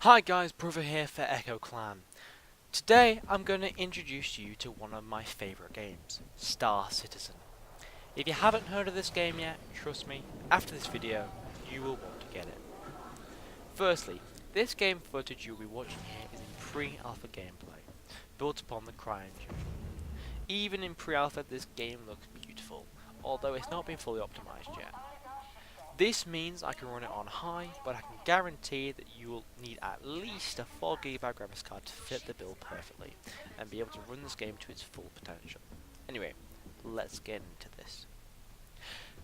Hi guys, Brother here for Echo Clan. Today I'm going to introduce you to one of my favourite games, Star Citizen. If you haven't heard of this game yet, trust me, after this video you will want to get it. Firstly, this game footage you'll be watching here is in pre-alpha gameplay, built upon the CryEngine. Even in pre-alpha this game looks beautiful, although it's not been fully optimised yet. This means I can run it on high, but I can guarantee that you will need at least a 4GB graphics card to fit the bill perfectly, and be able to run this game to its full potential. Anyway, let's get into this.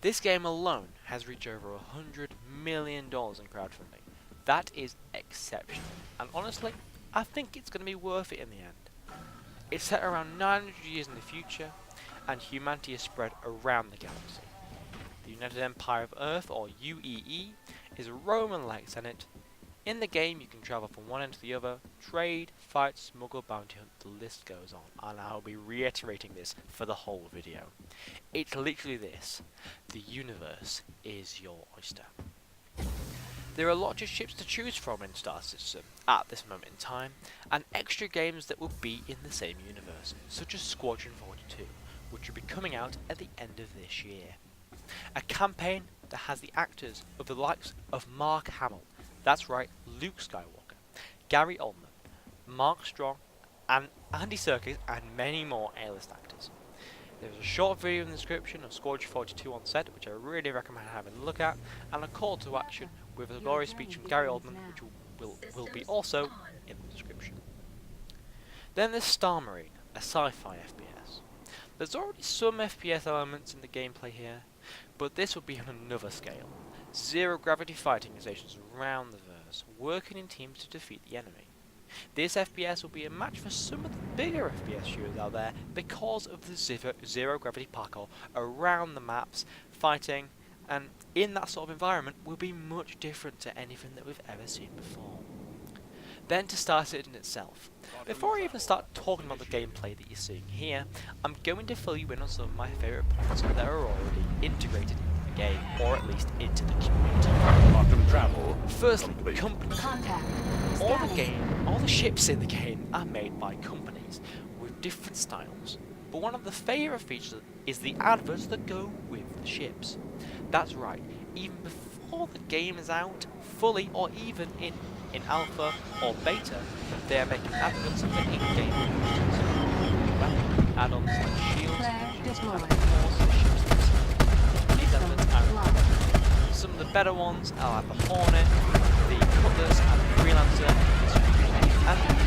This game alone has reached over $100 million in crowdfunding. That is exceptional, and honestly, I think it's going to be worth it in the end. It's set around 900 years in the future, and humanity is spread around the galaxy. The United Empire of Earth, or UEE, is a Roman-like senate. In the game you can travel from one end to the other, trade, fight, smuggle, bounty hunt, the list goes on, and I'll be reiterating this for the whole video. It's literally this: the universe is your oyster. There are lots of ships to choose from in Star Citizen at this moment in time, and extra games that will be in the same universe, such as Squadron 42, which will be coming out at the end of this year. A campaign that has the actors of the likes of Mark Hamill, that's right, Luke Skywalker, Gary Oldman, Mark Strong, and Andy Serkis, and many more A-list actors. There's a short video in the description of Squadron 42 on set, which I really recommend having a look at, and a call to action with a glorious speech from Gary Oldman, which will be also in the description. Then there's Star Marine, a sci-fi FPS. There's already some FPS elements in the gameplay here, but this will be on another scale. Zero gravity fighting stations around the verse, working in teams to defeat the enemy. This FPS will be a match for some of the bigger FPS shooters out there because of the zero gravity parkour around the maps, fighting, and in that sort of environment will be much different to anything that we've ever seen before. Then to Star Citizen itself. Before I even start talking about the gameplay that you're seeing here, I'm going to fill you in on some of my favourite points that are already integrated into the game, or at least into the community. Firstly, companies. All the ships in the game are made by companies with different styles, but one of the favourite features is the adverts that go with the ships. That's right, even before the game is out fully, or even in alpha or beta, they are making adverts of the in-game features. Add-ons like shields, and these adverts are some of the better ones are like the Hornet, the Cutlers, and the Freelancer.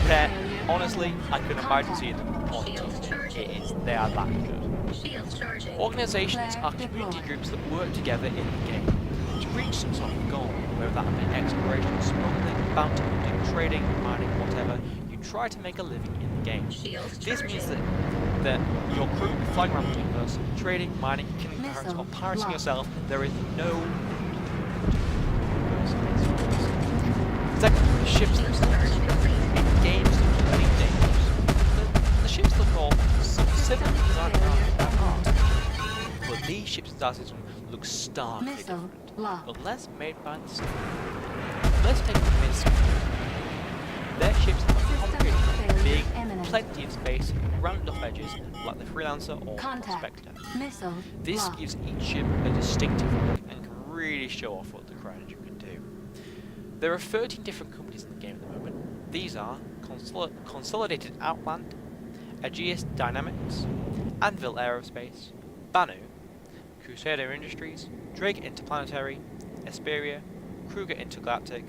And honestly, I couldn't imagine seeing them on TV. They are that good. Organisations are community groups that work together in the game to reach some sort of goal, whether that be exploration, smuggling, bounty hunting, trading, mining, whatever. You try to make a living in the game. This means that your crew will be flying around the universe, trading, mining, killing pirates, or pirating yourself. There is no second, the ships themselves. In games look pretty dangerous. The ships look all civil design around that art. But these ships in Star Citizen look starkly different, unless made by the same. Let's take the Mist. Their ships are complicated, big, plenty of space, rounded off edges, like the Freelancer or Spectre. This gives each ship a distinctive look and can really show off what the CryEngine can do. There are 13 different companies in the game at the moment. These are Consolidated Outland, Aegis Dynamics, Anvil Aerospace, Banu, Crusader Industries, Drake Interplanetary, Esperia, Kruger Intergalactic,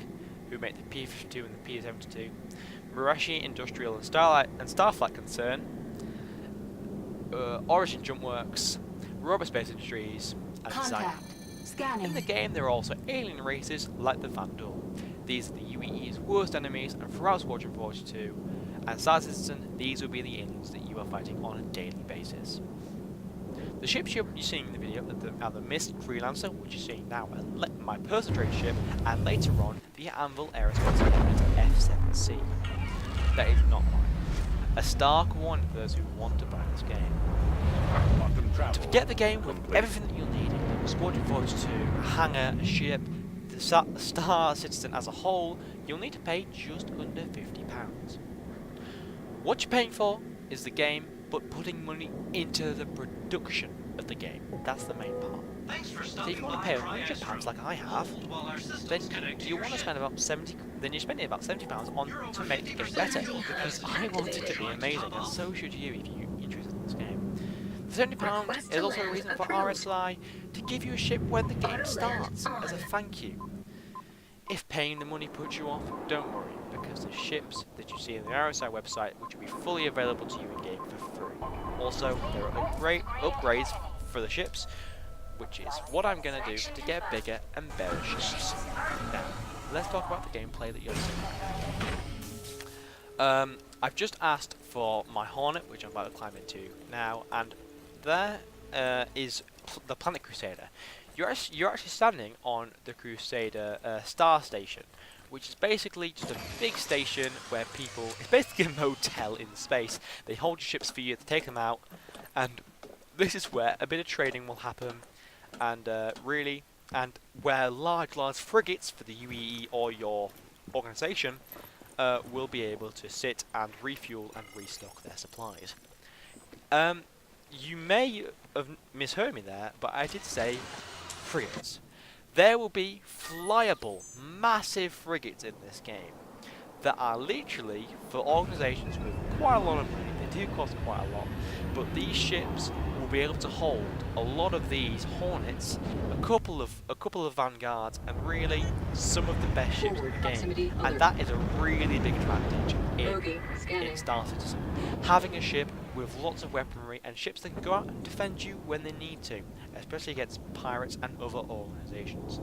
who make the P-52 and the P-72, Murashi Industrial and Starflight Concern, Origin Jumpworks, Robospace Industries, and Zayat. In the game there are also alien races like the Vandal. These are the UEE's worst enemies, and throughout Squadron 42 and Star Citizen, these will be the aliens that you are fighting on a daily basis. The ships you're seeing in the video are the Mist Freelancer, which you're seeing now, my personal trade ship, and later on the Anvil Aerospace F-7C. That is not mine. A stark warning for those who want to buy this game. To get the game with everything that you'll need, Squadron 42, a hangar, a ship, the Star Citizen as a whole, you'll need to pay just under £50. What you're paying for is the game, but putting money into the production of the game. That's the main part. So if you want to pay £100 like I have, then you want to spend about 70. Then you're spending about £70 on to make the game better. Because I want it to be amazing, and so should you if you're interested in this game. The £70 is also a reason for RSI to give you a ship when the game starts as a thank you. If paying the money puts you off, don't worry, because the ships that you see in the RSI website, which will be fully available to you in game for free. Also, there are great upgrades for the ships, which is what I'm going to do to get bigger and better ships. Now, let's talk about the gameplay that you're seeing. I've just asked for my Hornet, which I'm about to climb into now, and there is the Planet Crusader. You're actually standing on the Crusader Star Station, which is basically just a big station where people... It's basically a motel in space. They hold your ships for you to take them out, and this is where a bit of trading will happen, and where large frigates for the UEE or your organisation will be able to sit and refuel and restock their supplies. You may have misheard me there, but I did say frigates. There will be flyable, massive frigates in this game that are literally for organisations with quite a lot of money. They do cost quite a lot, but these ships will be able to hold a lot of these Hornets, a couple of Vanguards, and really some of the best ships in the game. And that is a really big advantage in Star Citizen. Having a ship with lots of weaponry and ships that can go out and defend you when they need to, especially against pirates and other organisations.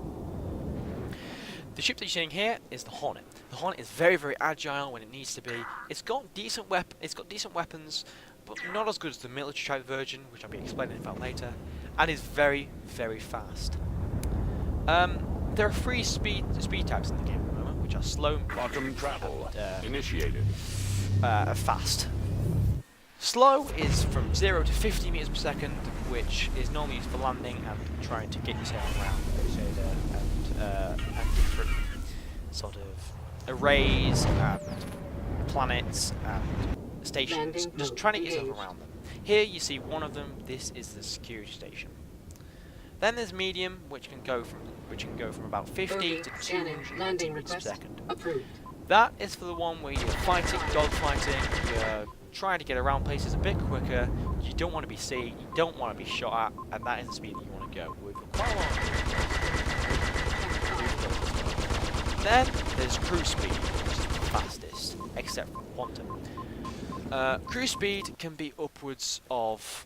The ship that you're seeing here is the Hornet. The Hornet is very, very agile when it needs to be. It's got decent weapons, but not as good as the military type version, which I'll be explaining about later, and is very, very fast. There are 3 speed types in the game at the moment, which are slow, Quantum travel initiated. Fast. Slow is from 0 to 50 meters per second, which is normally used for landing and trying to get yourself around and different sort of arrays and planets and stations, just trying to get yourself around them. Here you see one of them. This is the security station. Then there's medium, which can go from about 50 to 290 meters per second. That is for the one where you're fighting, dogfighting, you're trying to get around places a bit quicker, you don't want to be seen, you don't want to be shot at, and that is the speed that you want to go with quite a lot. Then there's cruise speed, which is the fastest, except for quantum. Cruise speed can be upwards of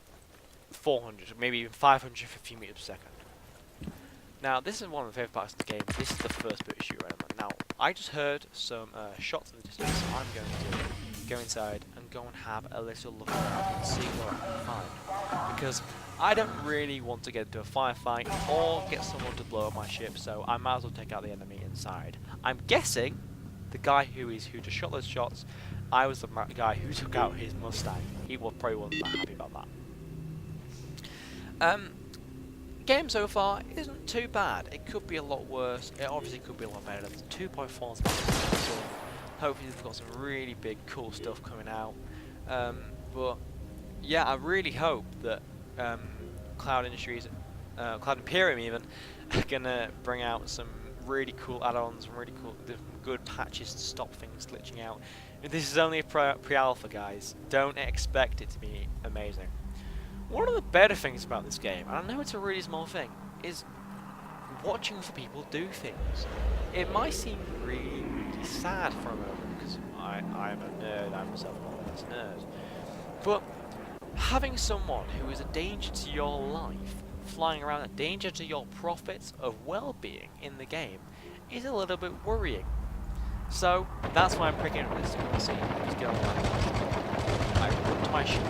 400, maybe even 550 meters per second. Now, this is one of the favourite parts of the game. This is the first bit of shoot around. Now, I just heard some shots in the distance, so I'm going to go inside and go and have a little look around and see what I can find. Because I don't really want to get into a firefight or get someone to blow up my ship, so I might as well take out the enemy inside. I'm guessing the guy who just shot those shots, I was the guy who took out his Mustang. He probably wasn't that happy about that. Game so far isn't too bad. It could be a lot worse. It obviously could be a lot better. The 2.4 is so hopefully they've got some really big cool stuff coming out. But yeah, I really hope that Cloud Imperium even are gonna bring out some really cool add-ons and really cool, good patches to stop things glitching out. This is only a pre-alpha, guys. Don't expect it to be amazing. One of the better things about this game, and I know it's a really small thing, is watching other people do things. It might seem really, really sad for a moment, because I'm a nerd, I'm myself a nerd. But having someone who is a danger to your life, flying around, a danger to your profits of well-being in the game, is a little bit worrying. So, that's why I'm picking up this to see if I just get on I run to my ship.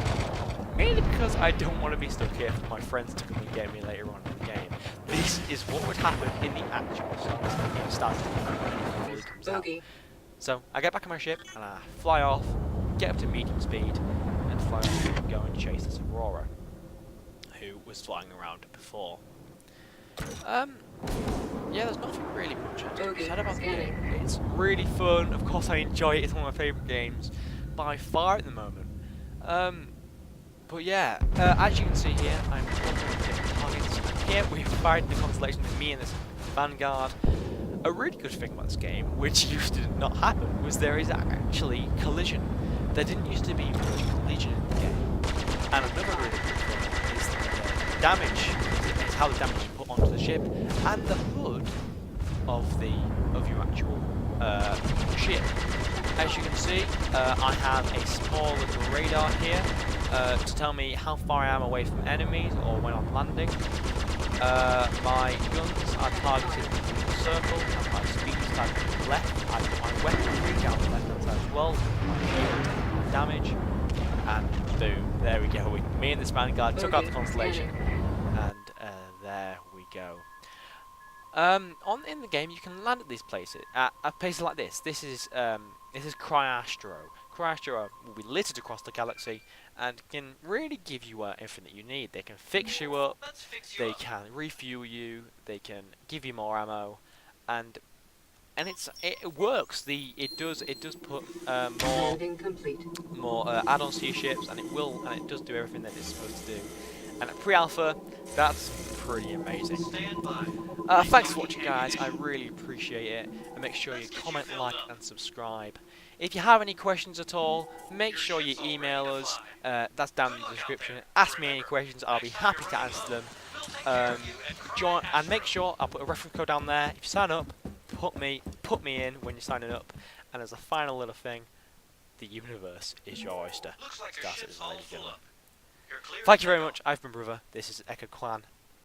Mainly because I don't want to be stuck here for my friends to come and get me later on in the game. This is what would happen in the actual start when it really comes out. So I get back on my ship and I fly off, get up to medium speed, and fly off and go and chase this Aurora, who was flying around before. yeah, there's nothing really much else to be said about the game. It's really fun. Of course, I enjoy it. It's one of my favourite games by far at the moment. But yeah, as you can see here, I'm wandering different targets. And here we've fired the constellation with me and this Vanguard. A really good thing about this game, which used to not happen, was there is actually collision. There didn't used to be much collision in the game. And another really good thing is the damage, is how the damage is put onto the ship, and the HUD of your actual ship. As you can see, I have a small little radar here to tell me how far I am away from enemies or when I'm landing. My guns are targeted in the circle, and my speed is targeted left. I put my weaponry down the left hand side as well. My shield, my damage, and boom, there we go. Me and this Vanguard took out the constellation, and there we go. In the game, you can land at these places, at places like this. This is Cryastro. Cryastro will be littered across the galaxy and can really give you everything that you need. They can fix you up, they can refuel you, they can give you more ammo, and it works. It does put more add-ons to your ships, and it does do everything that it's supposed to do. And at pre-alpha, that's pretty amazing. Thanks for watching, guys. I really appreciate it. And make sure you comment, like, and subscribe. If you have any questions at all, make sure you email us. That's down in the description. Ask me any questions. I'll be happy to answer them. Join and make sure I'll put a reference code down there. If you sign up, put me in when you're signing up. And as a final little thing, the universe is your oyster. That's it, ladies and gentlemen. Thank you very much. I've been Brother. This is Echo Clan.